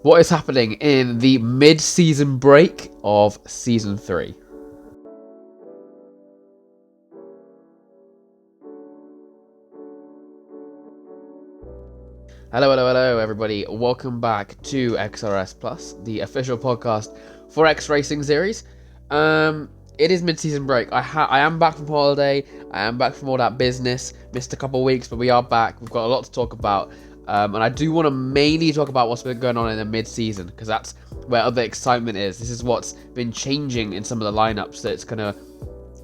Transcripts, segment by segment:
what is happening in the mid-season break of Season 3. Hello, everybody. Welcome back to XRS Plus, the official podcast for X Racing Series. It is mid-season break. I am back from holiday. I am back from all that business. Missed a couple of weeks, but we are back. We've got a lot to talk about. And I do want to mainly talk about what's been going on in the mid-season, because that's where other excitement is. This is what's been changing in some of the lineups that's going to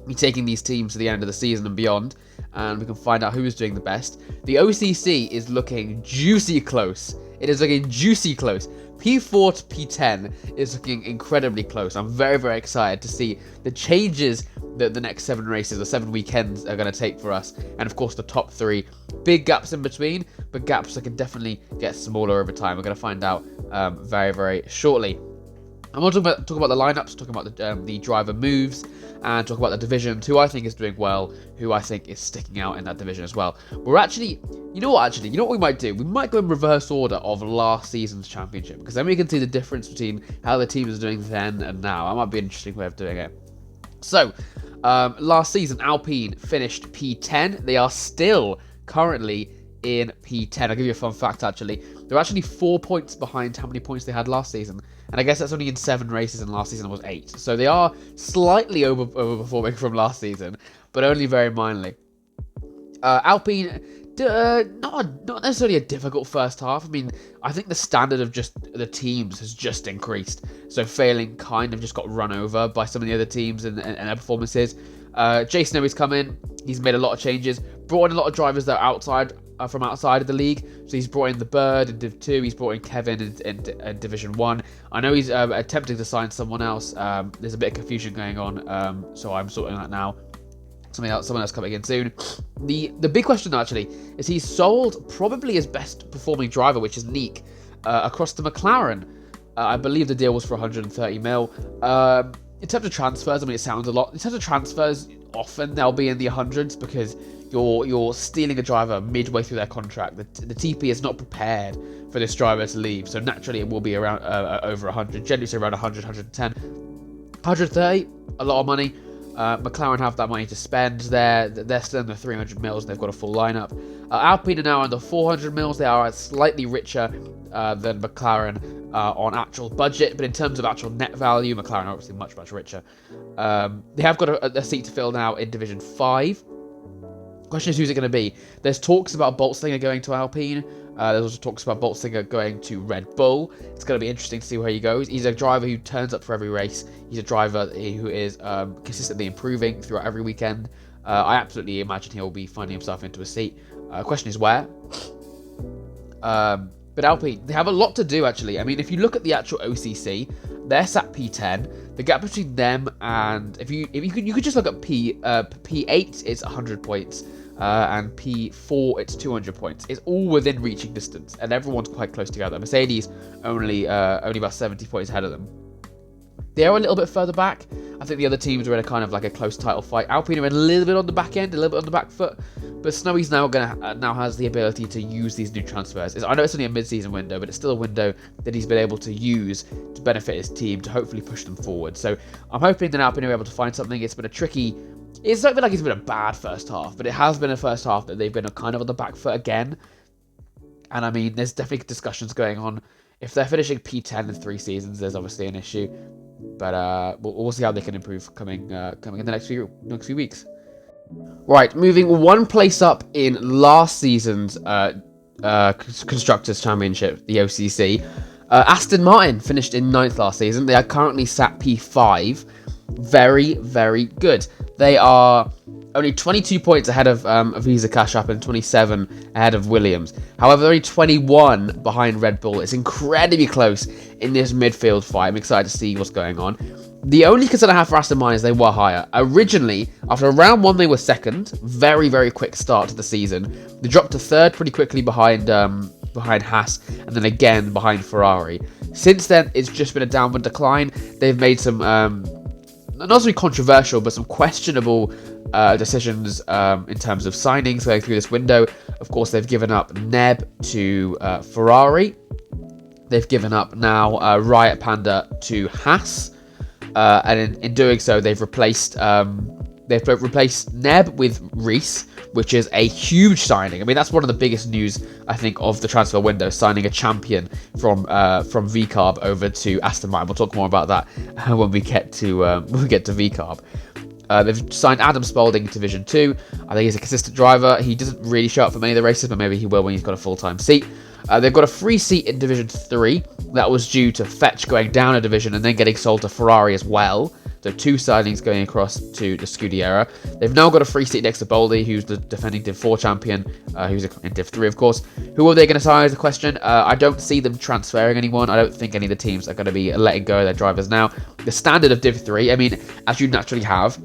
be taking these teams to the end of the season and beyond. And we can find out who is doing the best. The OCC is looking juicy close. It is looking juicy close. P4 to P10 is looking incredibly close. I'm very, very excited to see the changes that the next 7 races or 7 weekends are going to take for us. And of course, the top 3. Big gaps in between, but gaps that can definitely get smaller over time. We're going to find out very, very shortly. I'm going to talk about the lineups, talk about the driver moves, and talk about the division, who I think is doing well, who I think is sticking out in that division as well. We're actually, you know what we might do? We might go in reverse order of last season's championship, because then we can see the difference between how the team is doing then and now. That might be an interesting way of doing it. So, last season, Alpine finished P10. They are still currently in P10. I'll give you a fun fact, actually. They're actually 4 points behind how many points they had last season. And I guess that's only in 7 races, and last season was 8. So they are slightly overperforming from last season, but only very minorly. Alpine, not necessarily a difficult first half. I mean, I think the standard of just the teams has just increased. So failing kind of just got run over by some of the other teams and their performances. Jason Owi's come in. He's made a lot of changes. Brought in a lot of drivers that are from outside of the league. So he's brought in the Bird in Div 2. He's brought in Kevin in Division 1. I know he's attempting to sign someone else. There's a bit of confusion going on. So I'm sorting that now. Someone else coming in soon. The big question, actually, is he's sold probably his best performing driver, which is Neek, across to McLaren. I believe the deal was for 130 mil. In terms of transfers, I mean, it sounds a lot. In terms of transfers, often they'll be in the hundreds, because you're stealing a driver midway through their contract. The TP is not prepared for this driver to leave, so naturally it will be around over 100. Generally, say around 100, 110, 130. A lot of money. McLaren have that money to spend. They're still in the 300 mils. They've got a full lineup. Alpine are now under 400 mils. They are slightly richer than McLaren on actual budget, but in terms of actual net value, McLaren are obviously much, much richer. They have got a seat to fill now in Division 5. Question is, who's it going to be? There's talks about Boltstinger going to Alpine. There's also talks about Boltstinger going to Red Bull. It's going to be interesting to see where he goes. He's a driver who turns up for every race. He's a driver who is consistently improving throughout every weekend. I absolutely imagine he'll be finding himself into a seat. Question is where? But Alpine, they have a lot to do, actually. I mean, if you look at the actual OCC, they're sat P10. The gap between them and you could just look at P8, it's 100 points. And P4, it's 200 points. It's all within reaching distance, and everyone's quite close together. Mercedes only about 70 points ahead of them. They are a little bit further back. I think the other teams are in a kind of like a close title fight. Alpine are a little bit on the back end, a little bit on the back foot, but Snowy's now has the ability to use these new transfers. I know it's only a mid-season window, but it's still a window that he's been able to use to benefit his team, to hopefully push them forward. So I'm hoping that Alpine are able to find something. It's been a tricky. It's not been like it's been a bad first half, but it has been a first half that they've been kind of on the back foot again. And I mean, there's definitely discussions going on. If they're finishing P10 in 3 seasons, there's obviously an issue. But we'll see how they can improve coming in the next few weeks. Right, moving one place up in last season's Constructors' Championship, the OCC. Aston Martin finished in 9th last season. They are currently sat P5. Very, very good. They are only 22 points ahead of Visa Cash App and 27 ahead of Williams. However, they're only 21 behind Red Bull. It's incredibly close in this midfield fight. I'm excited to see what's going on. The only concern I have for Aston Martin is they were higher. Originally, after round 1, they were second. Very, very quick start to the season. They dropped to third pretty quickly behind Haas, and then again behind Ferrari. Since then, it's just been a downward decline. They've made some not necessarily controversial, but some questionable decisions in terms of signings going through this window. Of course, they've given up Neb to Ferrari. They've given up now Riot Panda to Haas, and in doing so, they've replaced Neb with Reese, which is a huge signing. I mean, that's one of the biggest news, I think, of the transfer window, signing a champion from VCarb over to Aston Martin. We'll talk more about that when we get to VCarb. They've signed Adam Spalding to Division 2. I think he's a consistent driver. He doesn't really show up for many of the races, but maybe he will when he's got a full-time seat. They've got a free seat in Division 3. That was due to Fetch going down a division and then getting sold to Ferrari as well. So 2 signings going across to the Scuderia. They've now got a free seat next to Boldy, who's the defending Div 4 champion, who's in Div 3, of course. Who are they going to sign is the question. I don't see them transferring anyone. I don't think any of the teams are going to be letting go of their drivers now. The standard of Div 3, I mean, as you naturally have,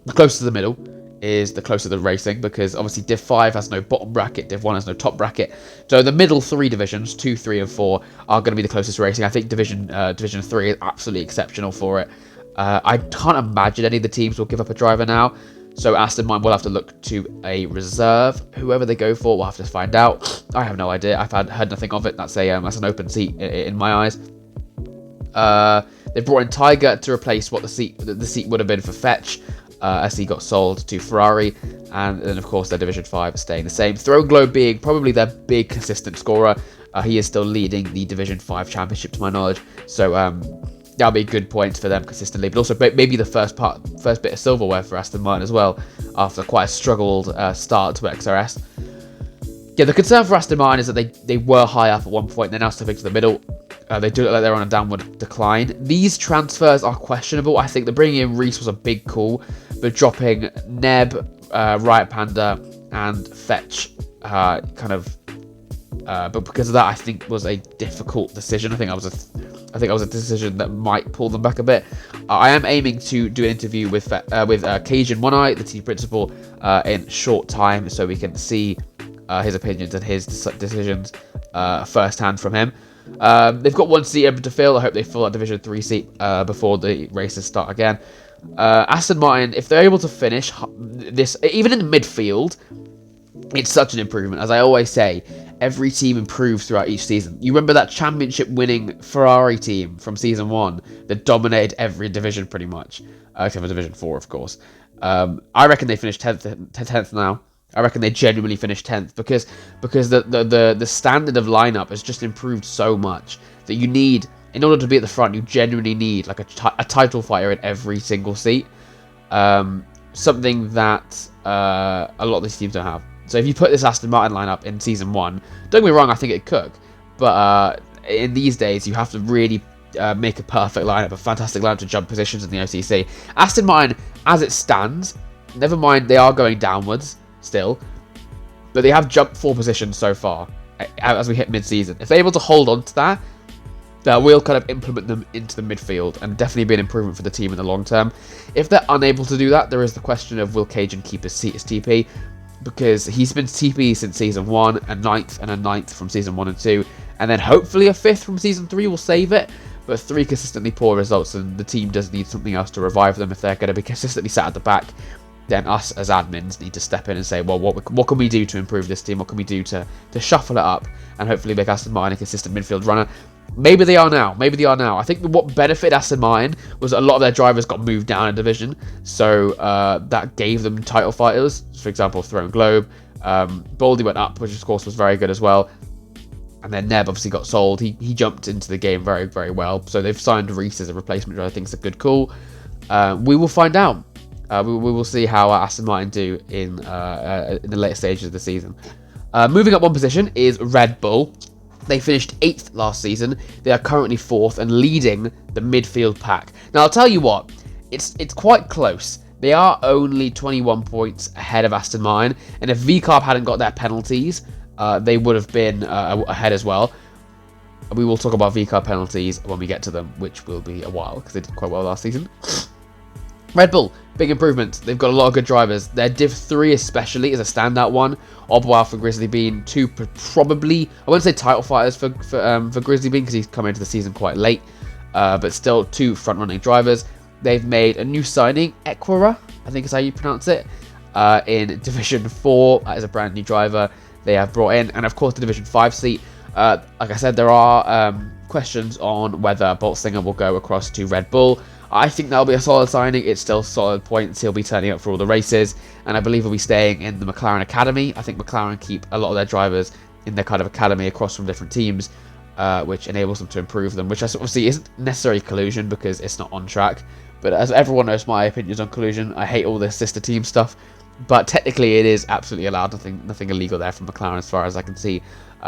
the closer to the middle is the closer the racing, because obviously Div 5 has no bottom bracket, Div 1 has no top bracket. So the middle 3 divisions, 2, 3, and 4, are going to be the closest racing. I think Division 3 is absolutely exceptional for it. I can't imagine any of the teams will give up a driver now. So Aston Martin will have to look to a reserve. Whoever they go for, we'll have to find out. I have no idea. I've heard nothing of it. That's an open seat in my eyes. They brought in Tiger to replace what the seat would have been for Fetch, as he got sold to Ferrari. And then, of course, their Division 5 is staying the same. Throne Globe being probably their big consistent scorer. He is still leading the Division 5 championship, to my knowledge. So that'll be a good point for them consistently. But also maybe the first bit of silverware for Aston Martin as well, after quite a struggled start to XRS. Yeah, the concern for Aston Martin is that they were high up at one point. They're now slipping to the middle. They do look like they're on a downward decline. These transfers are questionable. I think the bringing in Reese was a big call, but dropping Neb, Riot Panda, and Fetch but because of that, I think was a difficult decision. I think that was a decision that might pull them back a bit. I am aiming to do an interview with Cajun One Eye, the team principal, in short time, so we can see his opinions and his decisions firsthand from him. They've got 1 seat able to fill. I hope they fill that Division 3 seat before the races start again. Aston Martin, if they're able to finish this, even in the midfield, it's such an improvement. As I always say, every team improves throughout each season. You remember that championship-winning Ferrari team from Season 1 that dominated every division pretty much, except for Division 4, of course. I reckon they finished 10th now. I reckon they genuinely finished 10th because the standard of lineup has just improved so much that you need, in order to be at the front, you genuinely need like a title fighter in every single seat. Something that a lot of these teams don't have. So if you put this Aston Martin lineup in Season 1, don't get me wrong, I think it could. But in these days, you have to really make a perfect lineup, a fantastic lineup to jump positions in the OCC. Aston Martin, as it stands, never mind they are going downwards still, but they have jumped 4 positions so far as we hit mid-season. If they're able to hold on to that, that will kind of implement them into the midfield and definitely be an improvement for the team in the long term. If they're unable to do that, there is the question of will Cajun keep his seat as TP, because he's been TP since Season 1, a 9th from Season 1 and 2, and then hopefully a 5th from Season 3 will save it, but 3 consistently poor results, and the team does need something else to revive them. If they're going to be consistently sat at the back, then us as admins need to step in and say, well, what can we do to improve this team? What can we do to shuffle it up and hopefully make Aston Martin a consistent midfield runner? Maybe they are now. I think what benefited Aston Martin was a lot of their drivers got moved down a division, so that gave them title fighters. For example, Throne Globe. Baldy went up, which of course was very good as well. And then Neb obviously got sold. He jumped into the game very, very well. So they've signed Reese as a replacement, which I think is a good call. We will find out. We will see how Aston Martin do in the later stages of the season. Moving up 1 position is Red Bull. They finished 8th last season. They are currently 4th and leading the midfield pack. Now, I'll tell you what, it's quite close. They are only 21 points ahead of Aston Martin, and if VCarb hadn't got their penalties, they would have been ahead as well. We will talk about VCarb penalties when we get to them, which will be a while, because they did quite well last season. Red Bull, big improvement. They've got a lot of good drivers. Their Div 3 especially is a standout one. Obwal for Grizzly Bean, 2 probably, I wouldn't say title fighters for Grizzly Bean because he's come into the season quite late, but still 2 front-running drivers. They've made a new signing, Equira, I think is how you pronounce it, in Division 4 as a brand new driver they have brought in, and of course the Division 5 seat. Like I said, there are questions on whether Boltzinger will go across to Red Bull. I think that'll be a solid signing. It's still solid points. He'll be turning up for all the races, and I believe he'll be staying in the McLaren Academy. I think McLaren keep a lot of their drivers in their kind of academy across from different teams, which enables them to improve them, which obviously isn't necessarily collusion because it's not on track. But as everyone knows my opinions on collusion, I hate all this sister team stuff. But technically it is absolutely allowed. Nothing illegal there from McLaren as far as I can see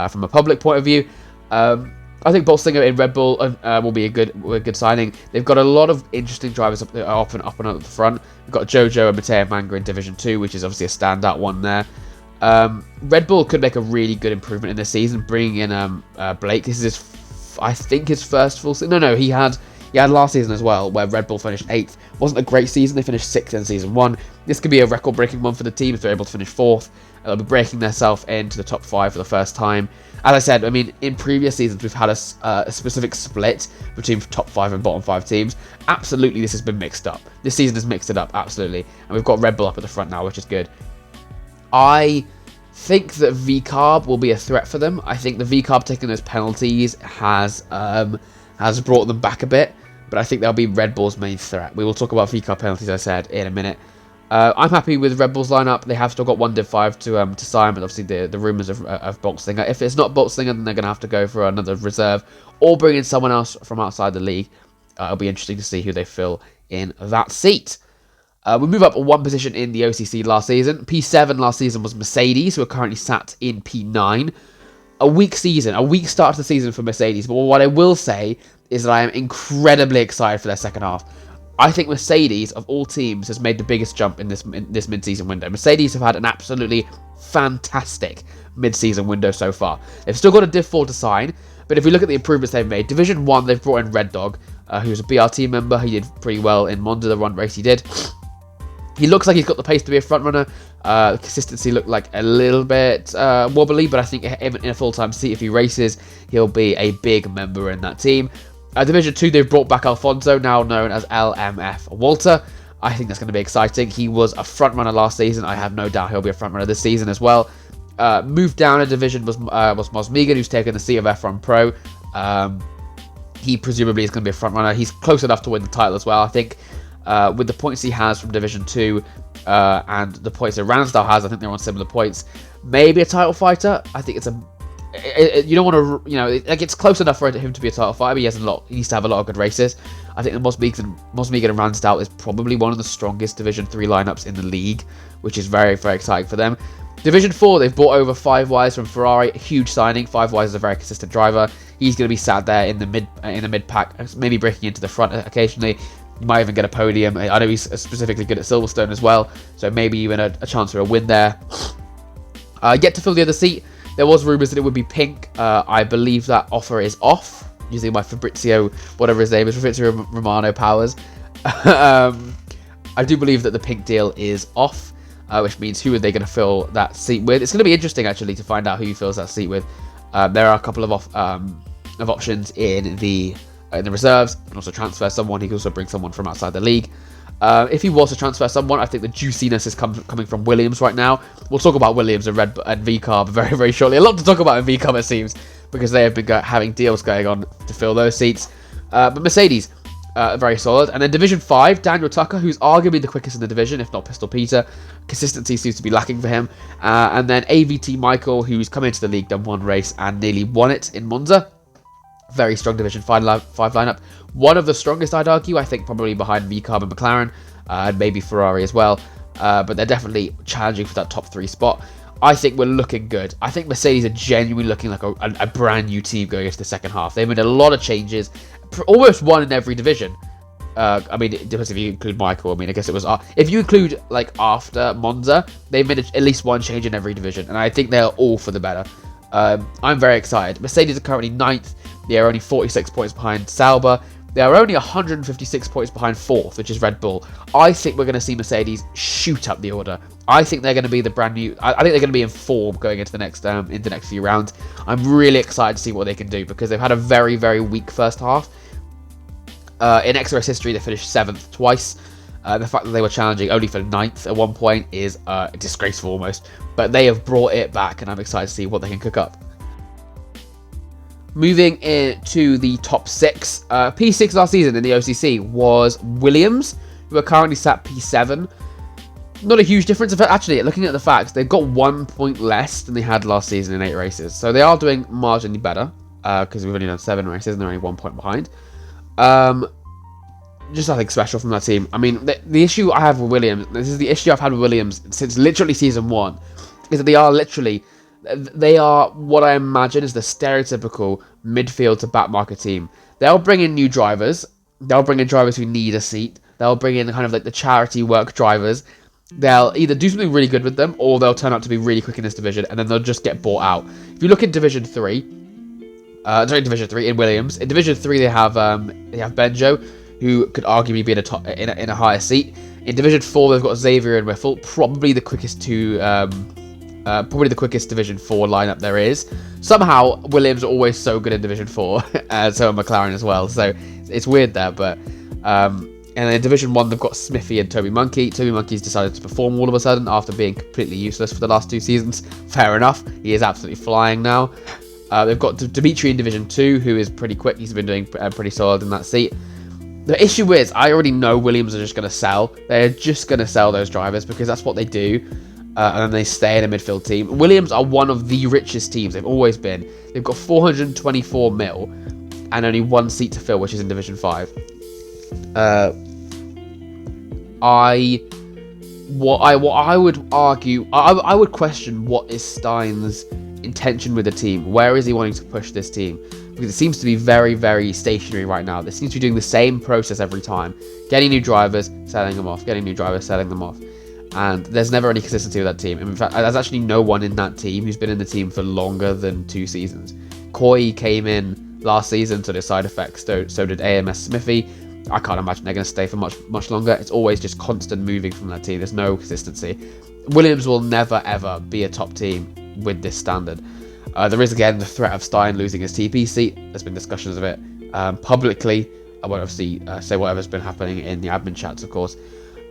from a public point of view. I think Boltzinger in Red Bull will be a good signing. They've got a lot of interesting drivers up and up at the front. We've got Jojo and Matteo Manga in Division 2, which is obviously a standout one there. Red Bull could make a really good improvement in this season, bringing in Blake. This is I think his first full season. No, he had last season as well, where Red Bull finished 8th. Wasn't a great season. They finished 6th in season 1. This could be a record-breaking one for the team if they're able to finish 4th. They'll be breaking themselves into the top 5 for the first time. As I said, I mean, in previous seasons, we've had a specific split between top 5 and bottom 5 teams. Absolutely, this has been mixed up. This season has mixed it up, absolutely. And we've got Red Bull up at the front now, which is good. I think that VCARB will be a threat for them. I think the VCARB taking those penalties has brought them back a bit, but I think they'll be Red Bull's main threat. We will talk about VCARB penalties, as I said, in a minute. I'm happy with Red Bull's lineup. They have still got one Div 5 to sign, but obviously the rumours of Boltzinger. If it's not Boltzinger, then they're going to have to go for another reserve or bring in someone else from outside the league. It'll be interesting to see who they fill in that seat. We move up one position in the OCC last season. P7 last season was Mercedes, who are currently sat in P9. A weak start to the season for Mercedes, but what I will say is that I am incredibly excited for their second half. I think Mercedes, of all teams, has made the biggest jump in this mid-season window. Mercedes have had an absolutely fantastic mid-season window so far. They've still got a Div 4 to sign, but if we look at the improvements they've made, Division 1, they've brought in Red Dog, who's a BRT member. He did pretty well in Monza, the run race he did. He looks like he's got the pace to be a front runner. Consistency looked like a little bit wobbly, but I think in a full-time seat, if he races, he'll be a big member in that team. Division 2, they've brought back Alfonso, now known as LMF Walter. I think that's going to be exciting. He was a front runner last season. I have no doubt he'll be a front runner this season as well. Moved down a division was Mos Megan, who's taken the seat of F1 Pro. He presumably is going to be a front runner. He's close enough to win the title as well, I think. With the points he has from Division 2 and the points that Ransdale has, I think they're on similar points. Maybe a title fighter. I think it's you don't want to, it's close enough for him to be a title fighter, but he needs to have a lot of good races. I think the Mos Megan and Ransdale is probably one of the strongest Division 3 lineups in the league, which is very, very exciting for them. Division 4, they've brought over 5 Wise from Ferrari, a huge signing. 5 Wise is a very consistent driver. He's going to be sat there in the mid pack, maybe breaking into the front occasionally. You might even get a podium. I know he's specifically good at Silverstone as well, so maybe even a chance for a win there. Yet to fill the other seat, there was rumours that it would be Pink. I believe that offer is off, using my Fabrizio, whatever his name is, Fabrizio Romano powers. I do believe that the Pink deal is off, which means who are they going to fill that seat with? It's going to be interesting, actually, to find out who he fills that seat with. There are a couple of options in the reserves. He can also transfer someone. He can also bring someone from outside the league. If he was to transfer someone, I think the juiciness is coming from Williams right now. We'll talk about Williams and VCARB very, very shortly. A lot to talk about in VCARB, it seems, because they have been having deals going on to fill those seats. But Mercedes, very solid. And then Division 5, Daniel Tucker, who's arguably the quickest in the division, if not Pistol Peter. Consistency seems to be lacking for him. And then AVT Michael, who's come into the league, done one race, and nearly won it in Monza. Very strong Division 5 lineup. One of the strongest, I'd argue, I think, probably behind VCARB and McLaren, and maybe Ferrari as well. But they're definitely challenging for that top 3 spot. I think we're looking good. I think Mercedes are genuinely looking like a brand new team going into the second half. They've made a lot of changes, almost one in every division. I mean, it depends if you include Michael. I mean, I guess it was... if you include, after Monza, they've made at least one change in every division, and I think they're all for the better. I'm very excited. Mercedes are currently 9th. They are only 46 points behind Sauber. They are only 156 points behind 4th, which is Red Bull. I think we're going to see Mercedes shoot up the order. I think they're going to be the brand new... I think they're going to be in form going into the next few rounds. I'm really excited to see what they can do, because they've had a very, very weak first half. In XRS history, they finished 7th twice. The fact that they were challenging only for 9th at one point is disgraceful almost. But they have brought it back, and I'm excited to see what they can cook up. Moving into the top 6, P6 last season in the OCC was Williams, who are currently sat P7. Not a huge difference. Actually, looking at the facts, they've got 1 point less than they had last season in 8 races. So they are doing marginally better, because we've only done 7 races and they're only 1 point behind. Just nothing special from that team. I mean, the issue I have with Williams, this is the issue I've had with Williams since literally season 1, is that they are what I imagine is the stereotypical midfield to back market team. They'll bring in new drivers. They'll bring in drivers who need a seat. They'll bring in kind of like the charity work drivers. They'll either do something really good with them, or they'll turn out to be really quick in this division, and then they'll just get bought out. If you look at Division 3 in Williams. In Division 3 they have Benjo, who could arguably be in a higher seat. In Division 4 they've got Xavier and Riffle, probably the quickest Division 4 lineup there is. Somehow Williams are always so good in Division 4, and so are McLaren as well. So it's weird there, but and in Division 1 they've got Smithy and Toby Monkey. Toby Monkey's decided to perform all of a sudden after being completely useless for the last 2 seasons. Fair enough, he is absolutely flying now. They've got Dimitri in Division 2, who is pretty quick. He's been doing pretty solid in that seat. The issue is, I already know Williams are just going to sell. They're just going to sell those drivers because that's what they do. And then they stay in a midfield team. Williams are one of the richest teams. They've always been. They've got 424 mil and only 1 seat to fill, which is in Division 5. What I would argue, I would question what is Stein's intention with the team. Where is he wanting to push this team? Because it seems to be very, very stationary right now. They seem to be doing the same process every time. Getting new drivers, selling them off. Getting new drivers, selling them off. And there's never any consistency with that team. In fact, there's actually no one in that team who's been in the team for longer than 2 seasons. Coy came in last season to the side effects, so did AMS Smithy. I can't imagine they're going to stay for much longer. It's always just constant moving from that team. There's no consistency. Williams will never, ever be a top team with this standard. There is, again, the threat of Stein losing his TP seat. There's been discussions of it publicly. I won't obviously say whatever's been happening in the admin chats, of course.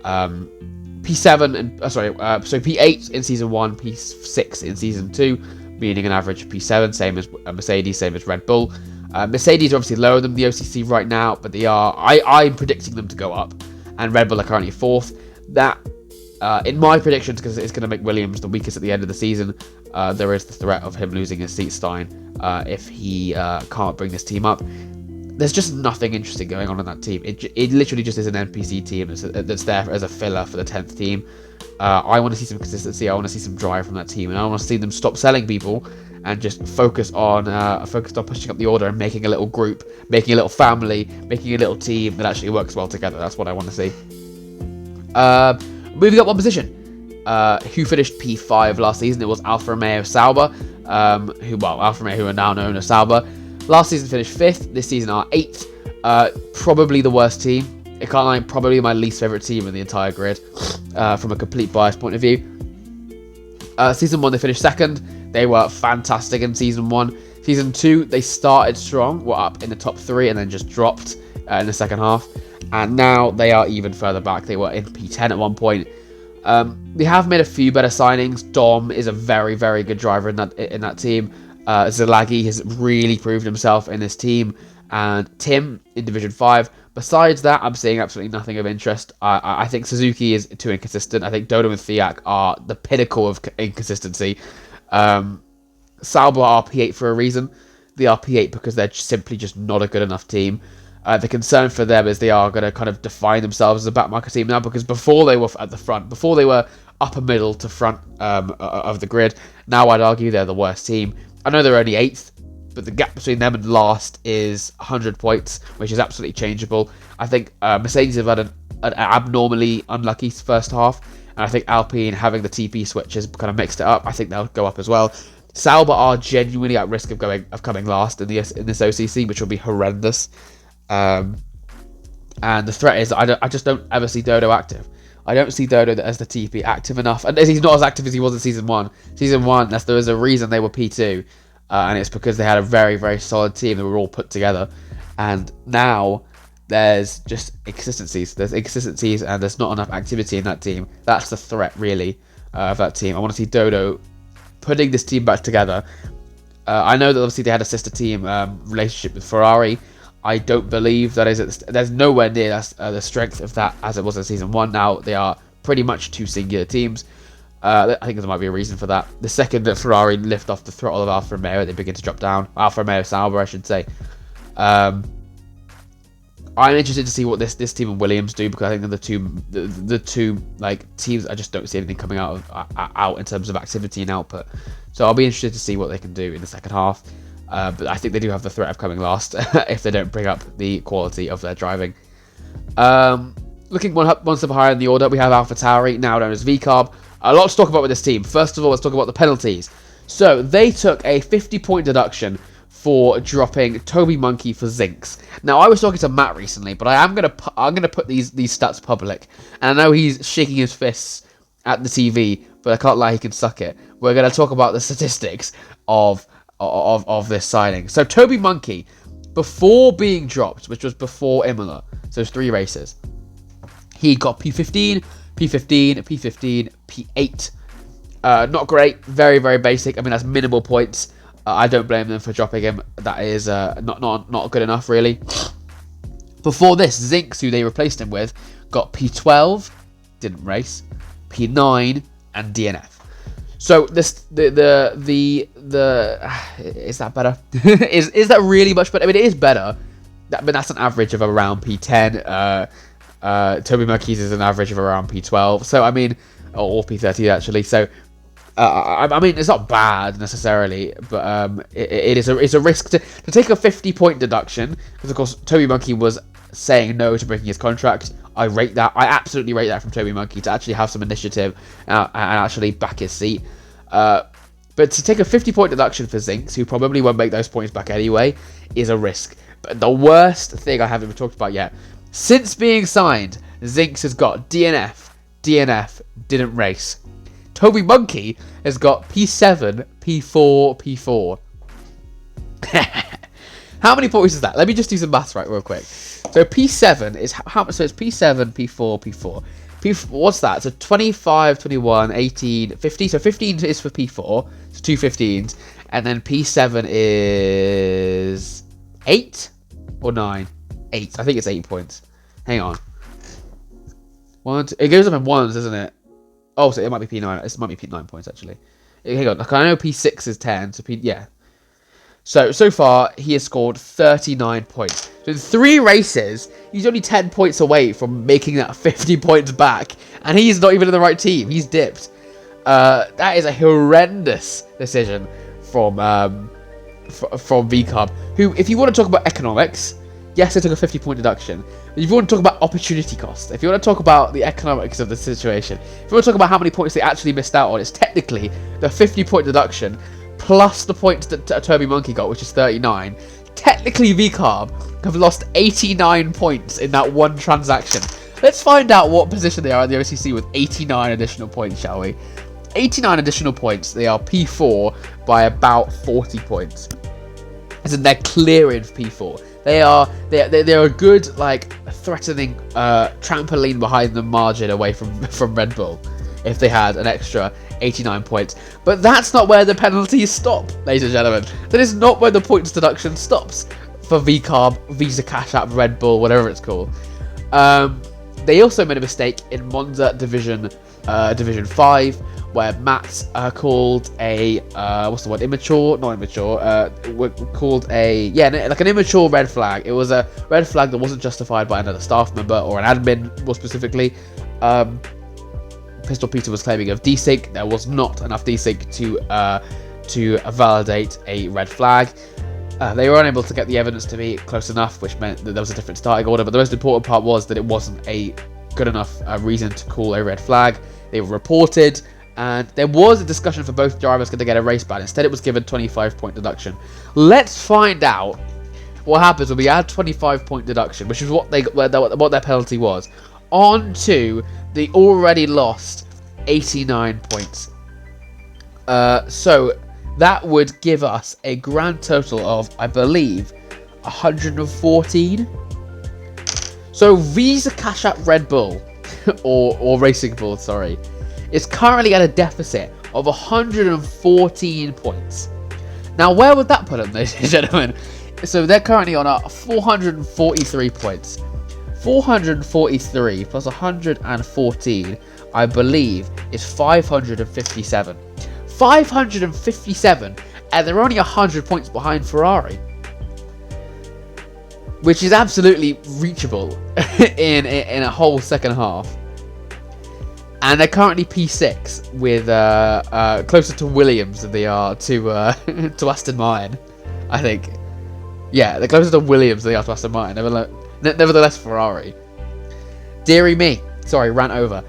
P7 and P8 in season 1, P6 in season 2, meaning an average of P7, same as Mercedes, same as Red Bull. Mercedes are obviously lower than the OCC right now, but they are. I'm predicting them to go up, and Red Bull are currently 4th. That, in my predictions, because it's going to make Williams the weakest at the end of the season, there is the threat of him losing his seat, Stein, if he can't bring this team up. There's just nothing interesting going on in that team. It literally just is an NPC team that's there as a filler for the 10th team. I want to see some consistency. I want to see some drive from that team, and I want to see them stop selling people and just focus on pushing up the order and making a little group, making a little family, making a little team that actually works well together. That's what I want to see. Moving up one position. Who finished P5 last season? It was Alfa Romeo Sauber, Alfa Romeo, who are now known as Sauber. Last season finished 5th, this season are 8th. Probably the worst team. I can't lie, probably my least favourite team in the entire grid, from a complete bias point of view. Season 1 they finished 2nd. They were fantastic in Season 1. Season 2 they started strong, were up in the top 3 and then just dropped in the second half. And now they are even further back. They were in P10 at one point. They have made a few better signings. Dom is a very, very good driver in that team. Zalagi has really proved himself in this team, and Tim in Division 5. Besides that, I'm seeing absolutely nothing of interest. I think Suzuki is too inconsistent. I think Dodo and Fiat are the pinnacle of inconsistency. Sauber are P8 for a reason. They are P8 because they're simply just not a good enough team. The concern for them is they are going to kind of define themselves as a backmarker team now, because before they were at the front, before they were upper middle to front of the grid, now I'd argue they're the worst team. I know they're only 8th, but the gap between them and last is 100 points, which is absolutely changeable. I think Mercedes have had an abnormally unlucky first half, and I think Alpine, having the TP switch, has kind of mixed it up. I think they'll go up as well. Sauber are genuinely at risk of coming last in this OCC, which will be horrendous. And the threat is I just don't ever see Dodo active. I don't see Dodo as the TP active enough, and he's not as active as he was in Season 1. Season 1, there was a reason they were P2, and it's because they had a very, very solid team that were all put together. And now there's just inconsistencies. There's inconsistencies, and there's not enough activity in that team. That's the threat, really, of that team. I want to see Dodo putting this team back together I know that obviously they had a sister team relationship with Ferrari. I don't believe that there's nowhere near the strength of that as it was in season 1. Now they are pretty much two singular teams. I think there might be a reason for that. The second that Ferrari lift off the throttle of Alfa Romeo, they begin to drop down. Alfa Romeo Sauber, I should say. I'm interested to see what this team and Williams do, because I think the two like teams, I just don't see anything coming out in terms of activity and output. So I'll be interested to see what they can do in the second half. But I think they do have the threat of coming last if they don't bring up the quality of their driving. Looking one step higher in the order, we have AlphaTauri, now known as VCarb. A lot to talk about with this team. First of all, let's talk about the penalties. So they took a 50-point deduction for dropping Toby Monkey for Zinks. Now, I was talking to Matt recently, but I'm gonna put these stats public, and I know he's shaking his fists at the TV, but I can't lie, he can suck it. We're gonna talk about the statistics of this signing. So Toby Monkey, before being dropped, which was before Imola, so it's 3 races, he got P15, P15, P15, P8. Not great, very, very basic. I mean, that's minimal points. I don't blame them for dropping him. That is not good enough, really. Before this, Zinks, who they replaced him with, got P12, didn't race, P9, and DNF. So this is that better? is that really much better? I mean, it is better. That's an average of around P10. Toby Monkey's is an average of around P12. So I mean, or P30 actually. So I mean, it's not bad necessarily, but it's a risk to take a 50-point deduction, because of course Toby Monkey was saying no to breaking his contract. I rate that. I absolutely rate that from Toby Monkey, to actually have some initiative and actually back his seat. But to take a 50-point deduction for Zinks, who probably won't make those points back anyway, is a risk. But the worst thing I haven't even talked about yet, since being signed, Zinks has got DNF, didn't race. Toby Monkey has got P7, P4, P4. How many points is that? Let me just do some maths real quick. So P7 is how? So it's P7, P4, P4. What's that? So 25, 21, 18, 50. So 15 is for P4. So 2 15s. And then P7 is 8 or 9? 8. I think it's 8 points. Hang on. It goes up in ones, doesn't it? Oh, so it might be P9. This might be P9 points, actually. Hang on. I know P6 is 10. So yeah. So far, he has scored 39 points. So in 3 races, he's only 10 points away from making that 50 points back. And he's not even in the right team. He's dipped. That is a horrendous decision from VCarb, who, if you want to talk about economics, yes, they took a 50-point deduction. But if you want to talk about opportunity cost, if you want to talk about the economics of the situation, if you want to talk about how many points they actually missed out on, it's technically the 50-point deduction plus the points that Toby Monkey got, which is 39. Technically, VCarb have lost 89 points in that one transaction. Let's find out what position they are in the OCC with 89 additional points, shall we? 89 additional points. They are P4 by about 40 points. As in, they're clearing P4. They're a good, like, threatening trampoline behind the margin away from Red Bull if they had an extra 89 points. But that's not where the penalties stop, ladies and gentlemen. That is not where the points deduction stops for VCarb, Visa Cash App, Red Bull, whatever it's called. They also made a mistake in Monza Division 5, where Matt called a what's the word? Immature? Not immature. Called like an immature red flag. It was a red flag that wasn't justified by another staff member or an admin, more specifically. Pistol Peter was claiming of desync. There was not enough desync to validate a red flag. They were unable to get the evidence to be close enough, which meant that there was a different starting order. But the most important part was that it wasn't a good enough reason to call a red flag. They were reported, and there was a discussion for both drivers going to get a race ban. Instead, it was given 25-point deduction. Let's find out what happens when we add 25-point deduction, which is what their penalty was, onto the already lost 89 points. So that would give us a grand total of, I believe, 114. So Visa Cash App Red Bull, or Racing Bull, sorry, is currently at a deficit of 114 points. Now, where would that put them, ladies and gentlemen? So they're currently on 443 points. 443 plus 114, I believe, is 557. 557, and they're only 100 points behind Ferrari, which is absolutely reachable in a whole second half. And they're currently P6 with closer to Williams than they are to Aston Martin, I think. Yeah, they're closer to Williams than they are to Aston Martin. Nevertheless, Ferrari. Deary me. Sorry, ran over.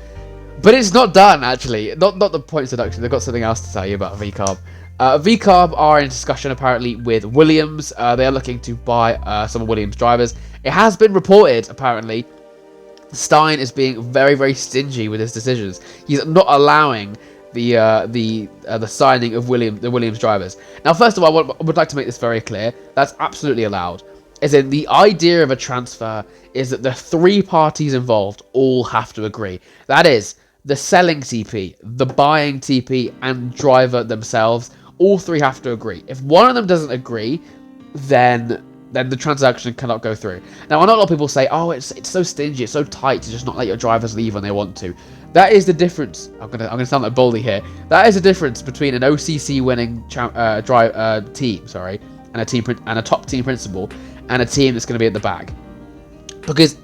But it's not done, actually. Not the points deduction. They've got something else to tell you about VCarb. VCarb are in discussion, apparently, with Williams. They are looking to buy some of Williams' drivers. It has been reported, apparently, Stein is being very, very stingy with his decisions. He's not allowing the signing of the Williams drivers. Now, first of all, I would like to make this very clear. That's absolutely allowed. As in, the idea of a transfer is that the three parties involved all have to agree. That is, the selling TP, the buying TP, and driver themselves. All three have to agree. If one of them doesn't agree, then the transaction cannot go through. Now, I know a lot of people say, oh, it's so stingy, it's so tight to just not let your drivers leave when they want to. That is the difference. I'm gonna sound like Baldy here. That is the difference between an OCC winning team, and a top team principal, and a team that's going to be at the back. Because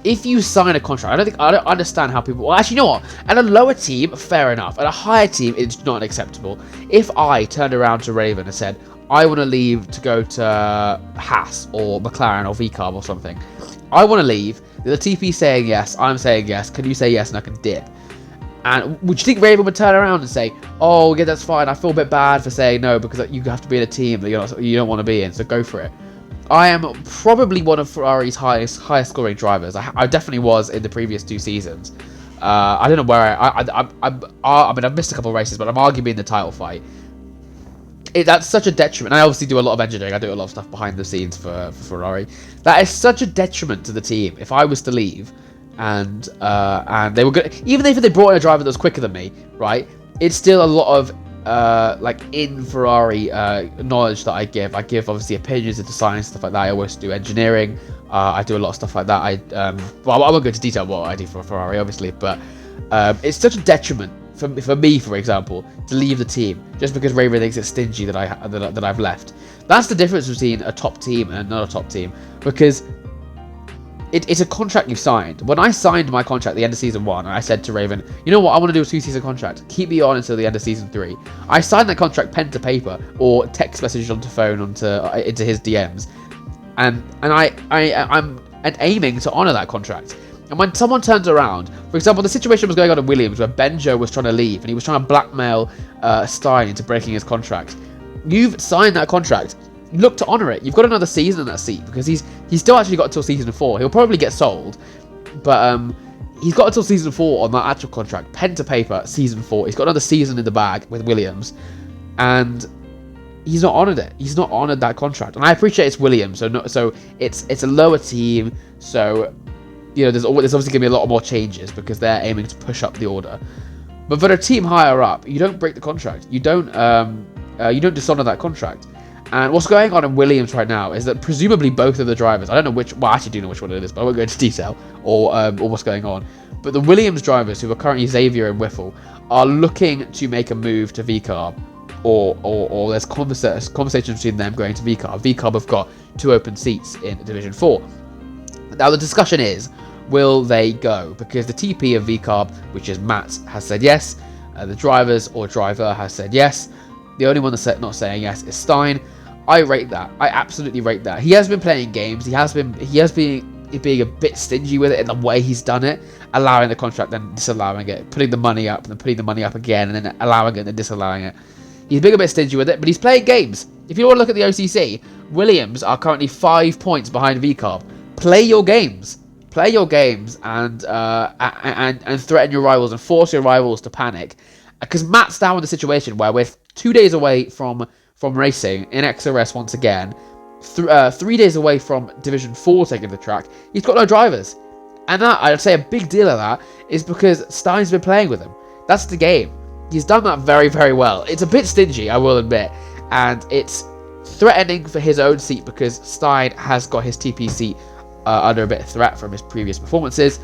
if you sign a contract, I don't understand how people. Well, actually, you know what? At a lower team, fair enough. At a higher team, it's not acceptable. If I turned around to Raven and said, I want to leave to go to Haas or McLaren or VCarb or something. I want to leave. The TP saying yes. I'm saying yes. Can you say yes and I can dip? And would you think Raven would turn around and say, "Oh, yeah, that's fine. I feel a bit bad for saying no because you have to be in a team that you don't want to be in. So go for it." I am probably one of Ferrari's highest scoring drivers. I definitely was in the previous 2 seasons. I don't know where I mean, I've missed a couple of races, but I'm arguably in the title fight. That's such a detriment. I obviously do a lot of engineering. I do a lot of stuff behind the scenes for Ferrari. That is such a detriment to the team. If I was to leave, and they were good, even if they brought in a driver that was quicker than me, right? It's still a lot of like in Ferrari knowledge that I give. I give obviously opinions into science, stuff like that. I always do engineering. I do a lot of stuff like that. Well, I won't go into detail what I do for Ferrari, obviously, but it's such a detriment for me, for example, to leave the team just because Raven thinks it's stingy that I've left. That's the difference between a top team and not a top team, because it's a contract you've signed. When I signed my contract at the end of season 1, I said to Raven, you know what, I want to do a 2-season contract. Keep me on until the end of season 3. I signed that contract pen to paper or text message onto phone into his DMs, and I'm aiming to honour that contract. And when someone turns around, for example, the situation was going on in Williams where Benjo was trying to leave and he was trying to blackmail Stein into breaking his contract. You've signed that contract. Look to honour it. You've got another season in that seat because he's still actually got until season 4. He'll probably get sold, but he's got until season 4 on that actual contract, pen to paper, season 4. He's got another season in the bag with Williams, and he's not honoured it. He's not honoured that contract, and I appreciate it's Williams, so it's a lower team, so you know there's obviously going to be a lot more changes because they're aiming to push up the order. But for a team higher up, you don't break the contract. You don't dishonour that contract. And what's going on in Williams right now is that presumably both of the drivers, I don't know which, well I actually do know which one it is, but I won't go into detail or what's going on. But the Williams drivers, who are currently Xavier and Whiffle, are looking to make a move to VCarb, or there's conversations between them going to VCarb. VCarb have got 2 open seats in Division 4. Now the discussion is, will they go? Because the TP of VCarb, which is Matt, has said yes. The drivers or driver has said yes. The only one that's not saying yes is Stein. I rate that. I absolutely rate that. He has been playing games. He has been being a bit stingy with it in the way he's done it, allowing the contract, then disallowing it, putting the money up, and then putting the money up again, and then allowing it, and then disallowing it. He's being a bit stingy with it, but he's playing games. If you want to look at the OCC, Williams are currently 5 points behind VCarb. Play your games. Play your games and threaten your rivals and force your rivals to panic. Because Matt's now in the situation where we're 2 days away from racing in XRS once again, 3 days away from Division 4 taking the track. He's got no drivers. And that, I'd say a big deal of that is because Stein's been playing with him. That's the game. He's done that very, very well. It's a bit stingy, I will admit. And it's threatening for his own seat because Stein has got his TP seat under a bit of threat from his previous performances.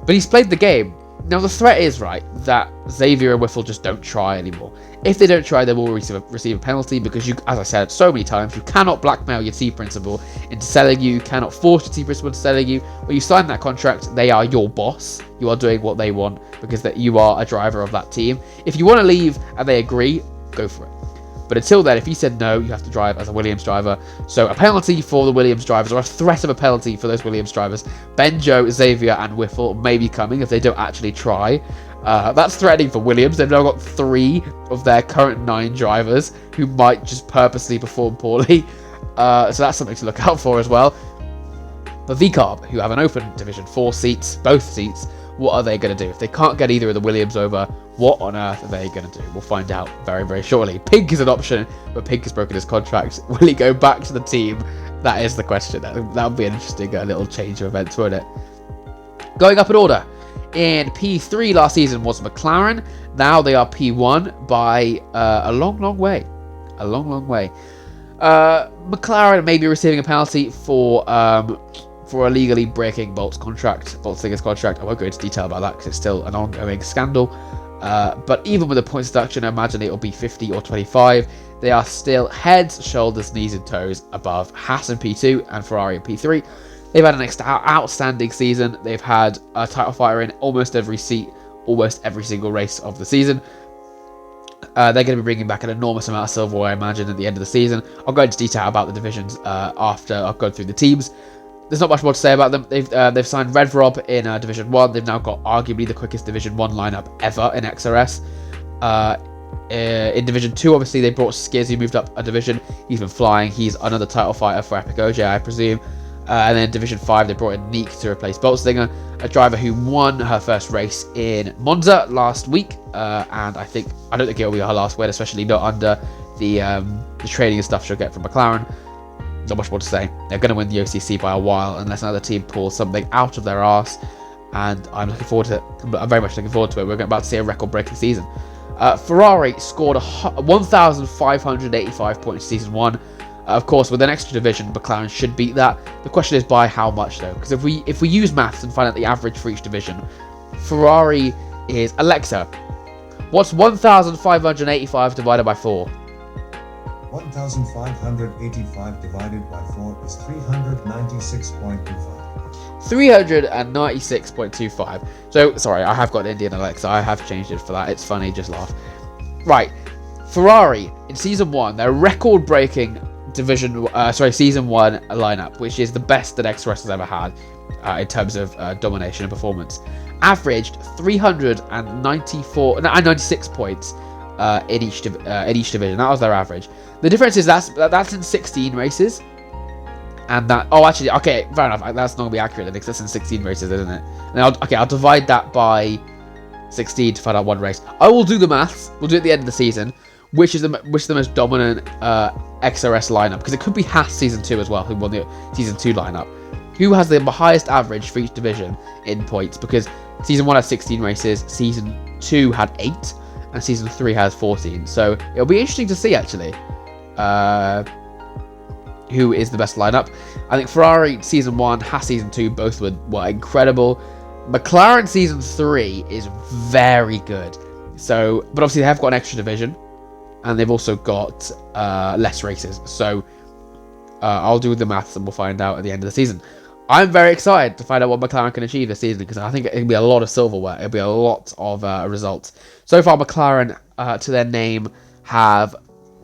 But he's played the game. Now, the threat is, right, that Xavier and Wiffle just don't try anymore. If they don't try, they will receive a penalty because, you, as I said so many times, you cannot blackmail your team principal into selling you. You cannot force your team principal into selling you. When you sign that contract, they are your boss. You are doing what they want because that you are a driver of that team. If you want to leave and they agree, go for it. But until then, if you said no, you have to drive as a Williams driver. So a penalty for the Williams drivers, or a threat of a penalty for those Williams drivers. Benjo, Xavier, and Wiffle may be coming if they don't actually try. That's threatening for Williams. They've now got 3 of their current 9 drivers who might just purposely perform poorly. So that's something to look out for as well. But VCARB, who have an open Division 4 seats, both seats, what are they going to do? If they can't get either of the Williams over, what on earth are they going to do? We'll find out very, very shortly. Pink is an option, but Pink has broken his contract. Will he go back to the team? That is the question. That would be an interesting little change of events, wouldn't it? Going up in order. In P3 last season was McLaren. Now they are P1 by a long, long way. A long, long way. McLaren may be receiving a penalty for illegally breaking Bolt's Singer's contract. I won't go into detail about that because it's still an ongoing scandal. But even with a points deduction, I imagine it will be 50 or 25. They are still heads, shoulders, knees and toes above Haas in P2 and Ferrari in P3. They've had an outstanding season. They've had a title fighter in almost every seat, almost every single race of the season. They're going to be bringing back an enormous amount of silverware, I imagine, at the end of the season. I'll go into detail about the divisions after I've gone through the teams. There's not much more to say about them. They've signed Red Rob in Division 1. They've now got arguably the quickest Division 1 lineup ever in XRS. In Division 2, obviously, they brought Skiz, who moved up a division. He's been flying. He's another title fighter for Epic OJ, I presume. And then in Division 5, they brought in Neek to replace Boltstinger, a driver who won her first race in Monza last week. And I don't think it'll be her last win, especially not under the training and stuff she'll get from McLaren. Not much more to say. They're going to win the OCC by a while unless another team pulls something out of their arse. And I'm looking forward to it. I'm very much looking forward to it. We're about to see a record-breaking season. Ferrari scored 1,585 points season 1. Of course, with an extra division, McLaren should beat that. The question is by how much, though? Because if we use maths and find out the average for each division, Ferrari is... Alexa, what's 1,585 divided by 4? 1,585 divided by 4 is 396.25. 396.25. So, sorry, I have got Indian Alexa. I have changed it for that. It's funny, just laugh. Right. Ferrari, in Season 1, their record-breaking season 1 lineup, which is the best that XRS has ever had in terms of domination and performance, averaged 396 points in each division. That was their average. The difference is that's in 16 races, and that okay, fair enough. That's not gonna be accurate then, because that's in 16 races, isn't it? Now, I'll divide that by 16 to find out one race. I will do the maths. We'll do it at the end of the season. Which is the most dominant XRS lineup? Because it could be Haas Season 2 as well, who won the Season 2 lineup. Who has the highest average for each division in points? Because Season 1 had 16 races, Season 2 had 8, and Season 3 has 14. So it'll be interesting to see, actually, who is the best lineup. I think Ferrari Season 1, Haas Season 2, both were incredible. McLaren Season 3 is very good. So, but obviously they have got an extra division. And they've also got less races. So I'll do the maths and we'll find out at the end of the season. I'm very excited to find out what McLaren can achieve this season, because I think it'll be a lot of silverware. It'll be a lot of results. So far, McLaren, to their name, have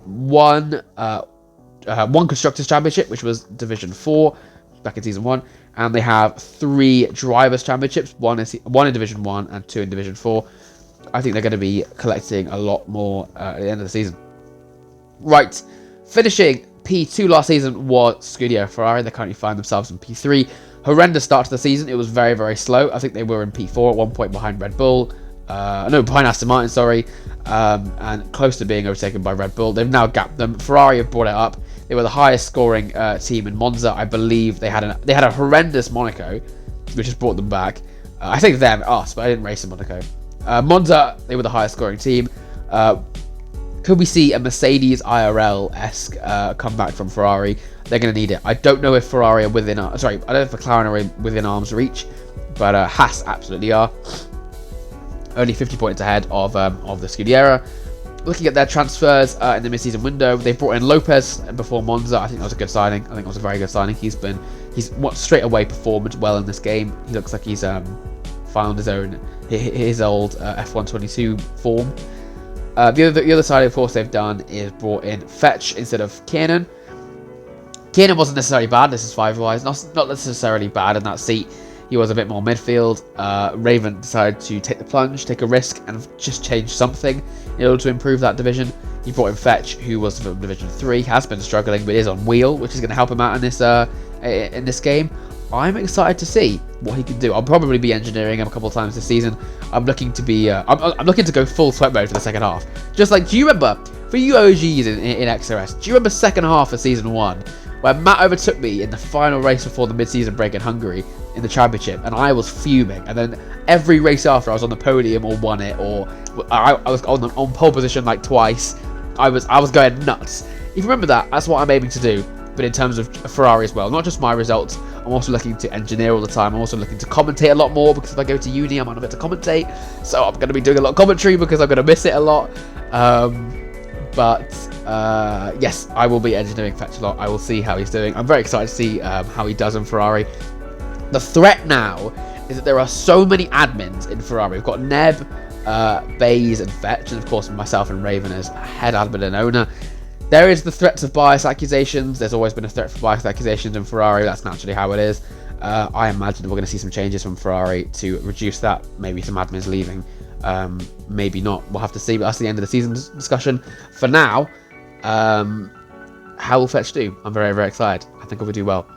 won one Constructors' Championship, which was Division 4 back in Season 1. And they have 3 Drivers' Championships, one in Division 1 and 2 in Division 4. I think they're going to be collecting a lot more at the end of the season. Right, finishing P2 last season was Scuderia Ferrari. They currently find themselves in P3. Horrendous start to the season. It was very, very slow. I think they were in P4 at one point behind Red Bull. Behind Aston Martin, sorry. And close to being overtaken by Red Bull. They've now gapped them. Ferrari have brought it up. They were the highest scoring team in Monza. I believe they had a horrendous Monaco, which has brought them back. I think us, but I didn't race in Monaco. Monza, they were the highest scoring team. Could we see a Mercedes IRL-esque comeback from Ferrari? They're going to need it. I don't know if Ferrari are within... I don't know if McLaren are within arm's reach, but Haas absolutely are. Only 50 points ahead of the Scuderia. Looking at their transfers in the mid-season window, they brought in Lopez before Monza. I think that was a good signing. I think it was a very good signing. He's straight away performed well in this game. He looks like he's found his old F122 form. The other side, of course, they've done is brought in Fetch instead of Kiernan. Kiernan wasn't necessarily bad. This is 5-wise, not necessarily bad in that seat. He was a bit more midfield. Raven decided to take the plunge, take a risk, and just change something in order to improve that division. He brought in Fetch, who was from Division 3, has been struggling, but is on wheel, which is going to help him out in this game. I'm excited to see what he can do. I'll probably be engineering him a couple of times this season. I'm looking to be, I'm looking to go full sweat mode for the second half. Just like, do you remember, for you OGs in XRS, do you remember second half of Season 1, where Matt overtook me in the final race before the mid-season break in Hungary in the championship, and I was fuming, and then every race after I was on the podium or won it, or I was on pole position like twice. I was going nuts. If you remember that, that's what I'm aiming to do, but in terms of Ferrari as well. Not just my results, I'm also looking to engineer all the time. I'm also looking to commentate a lot more, because if I go to uni, I'm not able to commentate, so I'm going to be doing a lot of commentary because I'm going to miss it a lot. Yes, I will be engineering Fetch a lot. I will see how he's doing. I'm very excited to see how he does in Ferrari. The threat now is that there are so many admins in Ferrari. We've got Neb, Bays, and Fetch, and of course myself and Raven as head admin and owner. There is the threats of bias accusations. There's always been a threat for bias accusations in Ferrari. That's naturally how it is. I imagine we're going to see some changes from Ferrari to reduce that. Maybe some admins leaving. Maybe not. We'll have to see. But that's the end of the season discussion. For now, how will Fetch do? I'm very, very excited. I think he'll do well.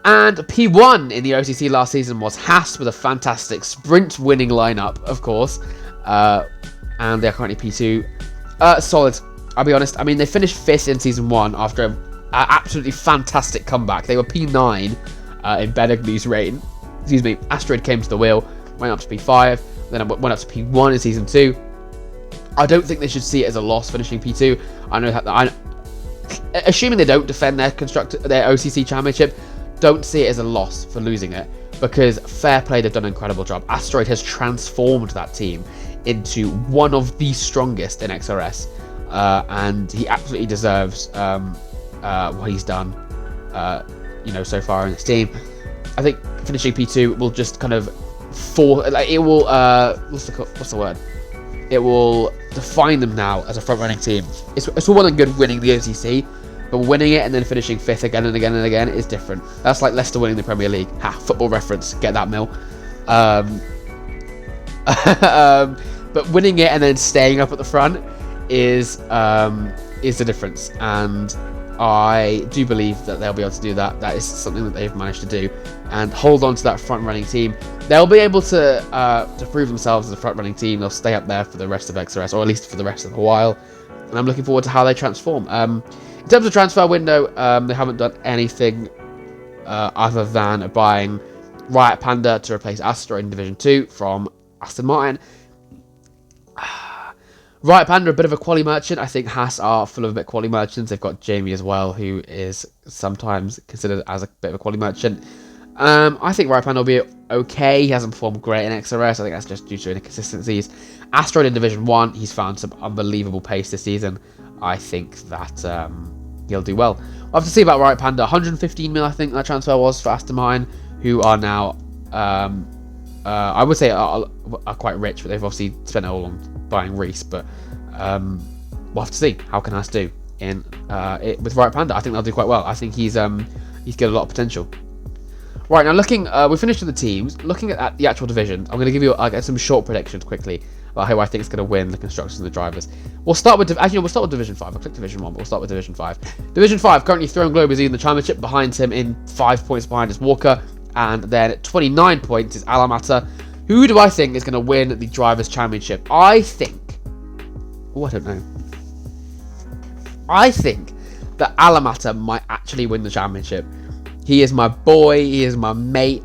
And P1 in the OCC last season was Haas with a fantastic sprint-winning lineup, of course. And they're currently P2. Solid. I'll be honest. I mean, they finished 5th in Season 1 after an absolutely fantastic comeback. They were P9 in Benegli's reign. Excuse me. Asteroid came to the wheel, went up to P5, then went up to P1 in Season 2. I don't think they should see it as a loss finishing P2. I know that. Assuming they don't defend their OCC championship, don't see it as a loss for losing it, because fair play, they've done an incredible job. Asteroid has transformed that team into one of the strongest in XRS, and he absolutely deserves what he's done, so far in this team. I think finishing P2 will just kind of it will what's the word? It will define them now as a front-running team. It's all well and good winning the OCC, but winning it and then finishing 5th again and again and again is different. That's like Leicester winning the Premier League. Football reference, get that, Mill. But winning it and then staying up at the front is the difference, and I do believe that they'll be able to do that. That is something that they've managed to do, and hold on to that front-running team. They'll be able to prove themselves as a front-running team. They'll stay up there for the rest of XRS, or at least for the rest of a while, and I'm looking forward to how they transform. In terms of transfer window, they haven't done anything other than buying Riot Panda to replace Asteroid in Division 2 from Aston Martin. Riot Panda are a bit of a quality merchant. I think Haas are full of a bit quality merchants. They've got Jamie as well, who is sometimes considered as a bit of a quality merchant. I think Riot Panda will be okay. He hasn't performed great in XRS. I think that's just due to inconsistencies. Asteroid in Division 1, he's found some unbelievable pace this season. I think that he'll do well. We'll have to see about Riot Panda. 115 mil, I think that transfer was for Aston Martin, who are now, I would say, are quite rich, but they've obviously spent it all on buying Reese. But we'll have to see how can Haas do with Riot Panda. I think they'll do quite well. I think he's got a lot of potential. Right, now we finished with the teams. Looking at the actual divisions, I'm going to give you some short predictions quickly about who I think is going to win the constructors and the drivers. We'll start with Division 5. I'll click Division 1, but we'll start with Division 5. Division 5, currently Throne Globe is in the championship. Behind him, in 5 points behind, is Walker. And then at 29 points is Alamata. Who do I think is going to win the drivers' championship? I think... Oh, I don't know. I think that Alamata might actually win the championship. He is my boy. He is my mate.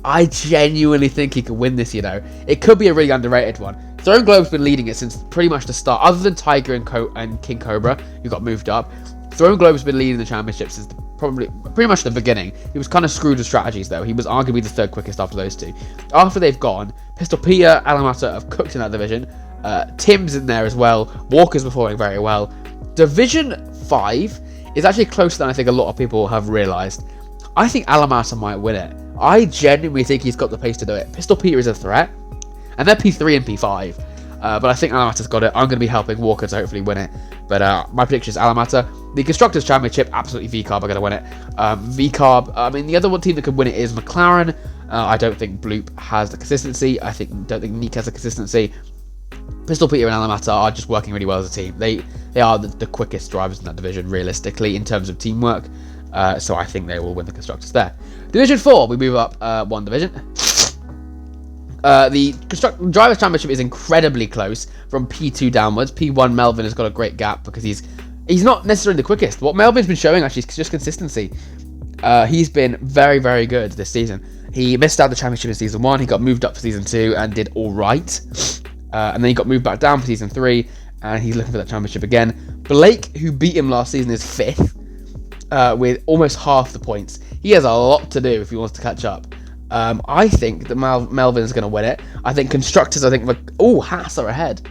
I genuinely think he could win this, It could be a really underrated one. Throne Globe's been leading it since pretty much the start, other than Tiger and King Cobra, who got moved up. Throne Globe's been leading the championship since probably pretty much the beginning. He was kind of screwed with strategies though. He was arguably the third quickest after those two. After they've gone, Pistol Peter, Alamata have cooked in that division. Tim's in there as well. Walker's performing very well. Division 5 is actually closer than I think a lot of people have realised. I think Alamata might win it. I genuinely think he's got the pace to do it. Pistol Peter is a threat, and they're P3 and P5. But I think Alamata's got it. I'm going to be helping Walker to hopefully win it. But my prediction is Alamata. The Constructors' Championship, absolutely VCarb are going to win it. VCarb, I mean, the other one team that could win it is McLaren. I don't think Bloop has the consistency. Don't think Nick has the consistency. Pistol Peter and Alamata are just working really well as a team. They are the quickest drivers in that division, realistically, in terms of teamwork. So I think they will win the Constructors there. Division 4, we move up one division. The Drivers' Championship is incredibly close from P2 downwards. P1, Melvin has got a great gap because he's not necessarily the quickest. What Melvin's been showing actually is just consistency. He's been very, very good this season. He missed out the championship in Season 1. He got moved up for Season 2 and did all right. And then he got moved back down for Season 3, and he's looking for that championship again. Blake, who beat him last season, is 5th with almost half the points. He has a lot to do if he wants to catch up. I think that Melvin's going to win it. I think Constructors, Haas are ahead.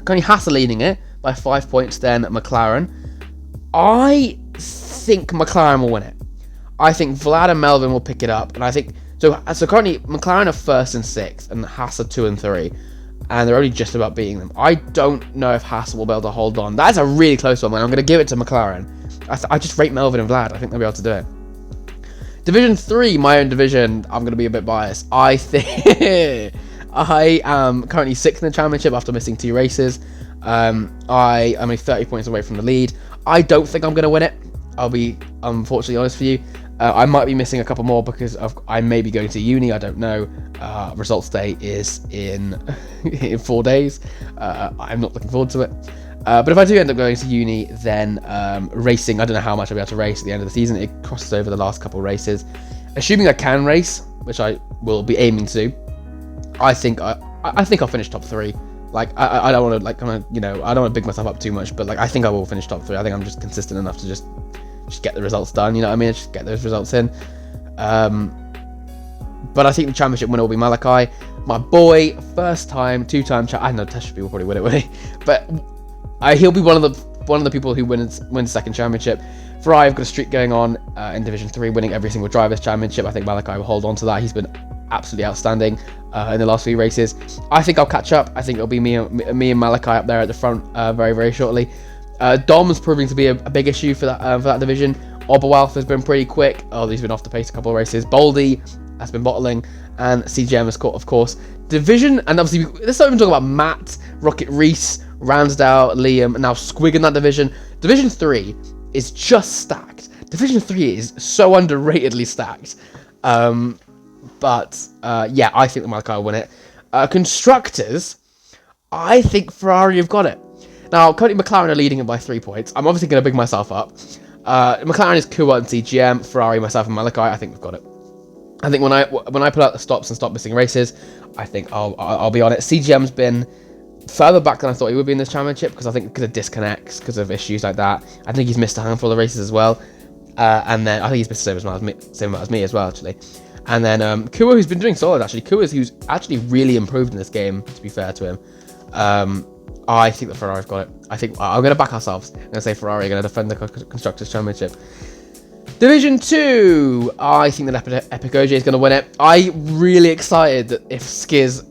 Only Haas are leading it by 5 points, then McLaren. I think McLaren will win it. I think Vlad and Melvin will pick it up, and I think so currently McLaren are 1st and 6th, and Haas are 2 and 3, and they're only just about beating them. I don't know if Haas will be able to hold on. That's a really close one, man. I'm going to give it to McLaren. I just rate Melvin and Vlad. I think they'll be able to do it. Division 3, my own division, I'm going to be a bit biased. I think I am currently 6th in the championship after missing 2 races. I am only 30 points away from the lead. I don't think I'm going to win it. I'll be unfortunately honest for you. I might be missing a couple more because I may be going to uni. I don't know. Results day is in 4 days. I'm not looking forward to it. But if I do end up going to uni, then racing, I don't know how much I'll be able to race at the end of the season. It crosses over the last couple of races. Assuming I can race, which I will be aiming to, I think I'll finish top 3. Like I don't want to I don't want to big myself up too much, but I think I will finish top 3. I think I'm just consistent enough to just get the results done. You know what I mean? Just get those results in. But I think the championship winner will be Malachi, my boy. First time, 2-time champ. I know Teshby will probably win it, will he? But he'll be one of the people who wins second championship. Ferrari have got a streak going on in Division 3, winning every single Drivers' Championship. I think Malachi will hold on to that. He's been absolutely outstanding in the last few races. I think I'll catch up. I think it'll be me and Malachi up there at the front very, very shortly. Dom's proving to be a big issue for that division. Oberwalf has been pretty quick. He's been off the pace a couple of races. Baldy has been bottling, and CGM has caught, of course. Division, and obviously let's not even talk about Matt, Rocket Reese, Ransdale, Liam, and now Squig in that division. Division 3 is just stacked. Division 3 is so underratedly stacked. But I think the Malachi will win it. Constructors, I think Ferrari have got it. Now, currently McLaren are leading it by 3 points. I'm obviously going to big myself up. McLaren is Kua and CGM. Ferrari, myself, and Malachi. I think we've got it. I think when I put out the stops and stop missing races, I think I'll be on it. CGM's been further back than I thought he would be in this championship because I think because of disconnects, because of issues like that. I think he's missed a handful of races as well. And then I think he's missed the same amount as me as well, actually. And then Kua, who's been doing solid, actually. Who's actually really improved in this game, to be fair to him. I think that Ferrari've got it. I think I'm going to back ourselves. I'm going to say Ferrari are going to defend the Constructors' Championship. Division 2, I think that Epic OJ is going to win it. I'm really excited that if Skiz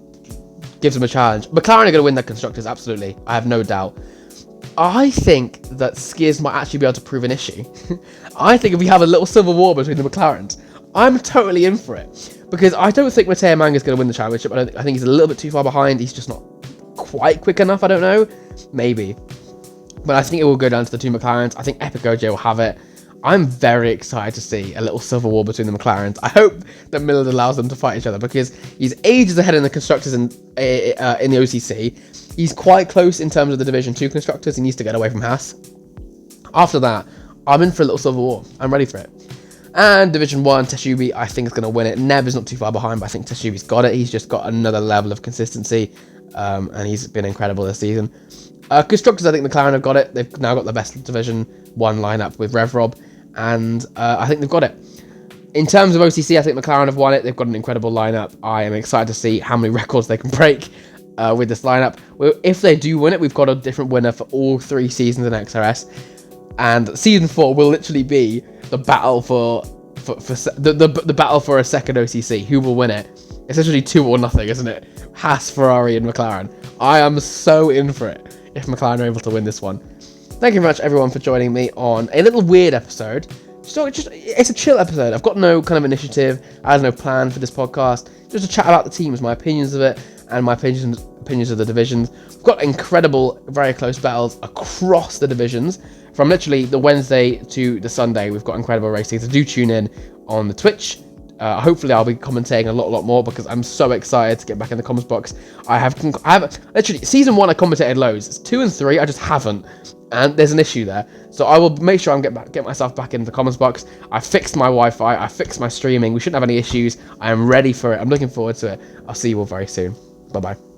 gives him a challenge. McLaren are going to win the Constructors, absolutely. I have no doubt. I think that Skiz might actually be able to prove an issue. I think if we have a little civil war between the McLarens, I'm totally in for it. Because I don't think Matteo Manga is going to win the championship. I think he's a little bit too far behind. He's just not quite quick enough, I don't know. Maybe. But I think it will go down to the 2 McLarens. I think Epic OJ will have it. I'm very excited to see a little civil war between the McLarens. I hope that Millard allows them to fight each other because he's ages ahead in the Constructors in the OCC. He's quite close in terms of the Division 2 Constructors. He needs to get away from Haas. After that, I'm in for a little civil war. I'm ready for it. And Division 1, Teshubi, I think is going to win it. Nev is not too far behind, but I think Teshubi's got it. He's just got another level of consistency. and he's been incredible this season. Constructors, I think McLaren have got it. They've now got the best Division 1 lineup with RevRob, and I think they've got it. In terms of OCC, I think McLaren have won it. They've got an incredible lineup. I am excited to see how many records they can break with this lineup. If they do win it, we've got a different winner for all 3 seasons in XRS, and season 4 will literally be the battle for the battle for a second OCC. Who will win it? It's literally 2 or nothing, isn't it? Haas, Ferrari, and McLaren. I am so in for it if McLaren are able to win this one. Thank you very much, everyone, for joining me on a little weird episode. It's a chill episode. I've got no kind of initiative. I have no plan for this podcast. Just to chat about the teams, my opinions of it, and my opinions of the divisions. We've got incredible, very close battles across the divisions. From literally the Wednesday to the Sunday, we've got incredible racing. So do tune in on the Twitch. Hopefully I'll be commentating a lot more because I'm so excited to get back in the comments box. I have literally season 1 I commentated loads. It's 2 and 3 I just haven't, and there's an issue there. So I will make sure I get myself back into the comments box. I fixed my Wi-Fi. I fixed my streaming. We shouldn't have any issues. I am ready for it. I'm looking forward to it. I'll see you all very soon. Bye bye.